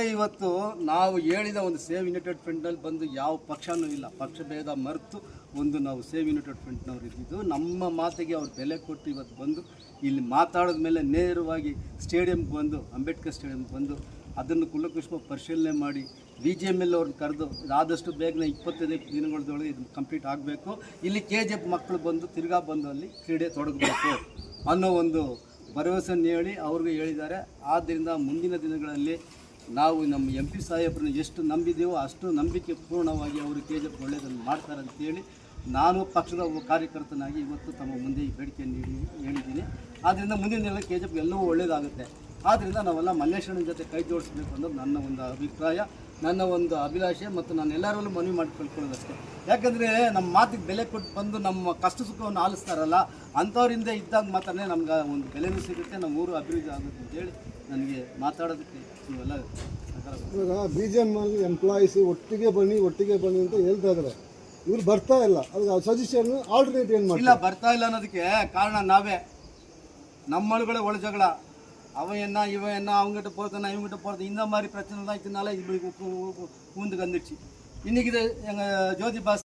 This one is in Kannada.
ಇವತ್ತು ನಾವು ಹೇಳಿದ ಒಂದು ಸೇವ್ ಯುನೈಟೆಡ್ ಫ್ರಂಟ್ನಲ್ಲಿ ಬಂದು ಯಾವ ಪಕ್ಷನೂ ಇಲ್ಲ, ಪಕ್ಷ ಭೇದ ಮರೆತು ಒಂದು ನಾವು ಸೇವ್ ಯುನೈಟೆಡ್ ಫ್ರಂಟ್ನವ್ರು ಇದ್ದಿದ್ದು. ನಮ್ಮ ಮಾತಿಗೆ ಅವ್ರು ಬೆಲೆ ಕೊಟ್ಟು ಇವತ್ತು ಬಂದು ಇಲ್ಲಿ ಮಾತಾಡಿದ ಮೇಲೆ ನೇರವಾಗಿ ಸ್ಟೇಡಿಯಂಗೆ ಬಂದು, ಅಂಬೇಡ್ಕರ್ ಸ್ಟೇಡಿಯಂಗೆ ಬಂದು ಅದನ್ನು ಕುಲಕುಷ್ಪ ಪರಿಶೀಲನೆ ಮಾಡಿ BGML ಅವ್ರನ್ನ ಕರೆದು ಆದಷ್ಟು ಬೇಗನೆ 25 ದಿನಗಳದೊಳಗೆ ಇದು ಕಂಪ್ಲೀಟ್ ಆಗಬೇಕು. ಇಲ್ಲಿ KGF ಮಕ್ಕಳು ಬಂದು ತಿರ್ಗಾ ಬಂದು ಅಲ್ಲಿ ಕ್ರೀಡೆ ತೊಡಗಬೇಕು ಅನ್ನೋ ಒಂದು ಭರವಸೆಯನ್ನು ಹೇಳಿ ಅವ್ರಿಗೆ ಹೇಳಿದ್ದಾರೆ. ಆದ್ದರಿಂದ ಮುಂದಿನ ದಿನಗಳಲ್ಲಿ ನಾವು ನಮ್ಮ MP ಸಾಹೇಬ್ರನ್ನ ಎಷ್ಟು ನಂಬಿದ್ದೀವೋ ಅಷ್ಟು ನಂಬಿಕೆ ಪೂರ್ಣವಾಗಿ ಅವರು KGF ಒಳ್ಳೆಯದನ್ನು ಮಾಡ್ತಾರೆ ಅಂತೇಳಿ ನಾನು ಪಕ್ಷದ ಕಾರ್ಯಕರ್ತನಾಗಿ ಇವತ್ತು ತಮ್ಮ ಮುಂದೆ ಈ ಬೇಡಿಕೆಯನ್ನು ಹೇಳಿದ್ದೀನಿ. ಆದ್ದರಿಂದ ಮುಂದಿನ ದಿನ KGF ಎಲ್ಲವೂ ಒಳ್ಳೆಯದಾಗುತ್ತೆ. ಆದ್ದರಿಂದ ನಾವೆಲ್ಲ ಮಲ್ಲೇಶ್ವರನ ಜೊತೆ ಕೈ ಜೋಡಿಸ್ಬೇಕು ಅನ್ನೋದು ನನ್ನ ಒಂದು ಅಭಿಪ್ರಾಯ, ನನ್ನ ಒಂದು ಅಭಿಲಾಷೆ ಮತ್ತು ನಾನು ಎಲ್ಲರಲ್ಲೂ ಮನವಿ ಮಾಡಿ ಕಳ್ಕೊಳ್ಳೋದಷ್ಟೇ. ಯಾಕಂದರೆ ನಮ್ಮ ಮಾತಿಗೆ ಬೆಲೆ ಕೊಟ್ಟು ಬಂದು ನಮ್ಮ ಕಷ್ಟ ಸುಖವನ್ನು ಆಲಿಸ್ತಾರಲ್ಲ, ಅಂಥವ್ರಿಂದ ಇದ್ದಾಗ ಮಾತ್ರನೇ ನಮ್ಗೆ ಒಂದು ಬೆಲೆನೂ ಸಿಗುತ್ತೆ, ನಮ್ಮ ಊರು ಅಭಿವೃದ್ಧಿ ಆಗುತ್ತೆ ಅಂತೇಳಿ ನನಗೆ ಮಾತಾಡೋದಕ್ಕೆ ನೀವೆಲ್ಲ ಇವಾಗ BGM ಎಂಪ್ಲಾಯೀಸ್ ಒಟ್ಟಿಗೆ ಬನ್ನಿ ಅಂತ ಹೇಳ್ತಾ ಇದ್ದಾರೆ. ಇವ್ರು ಬರ್ತಾ ಇಲ್ಲ, ಅದಕ್ಕೆ ಸಜೆಷನ್ ಆಲ್ಟರ್ನೇಟ್ ಏನು ಮಾಡಿ ಇಲ್ಲ, ಬರ್ತಾ ಇಲ್ಲ ಅನ್ನೋದಕ್ಕೆ ಕಾರಣ ನಾವೇ. நம்மளுக்குள்ள ஒளி ஜகளா அவன் என்ன இவன் என்ன அவங்ககிட்ட போகிறதுனா இவங்ககிட்ட போகிறது இந்த மாதிரி பிரச்சனை தான் இதனால இப்படி ஊந்துக்கு வந்துடுச்சு. இன்றைக்கி இது எங்கள் ஜோதி பாஸ்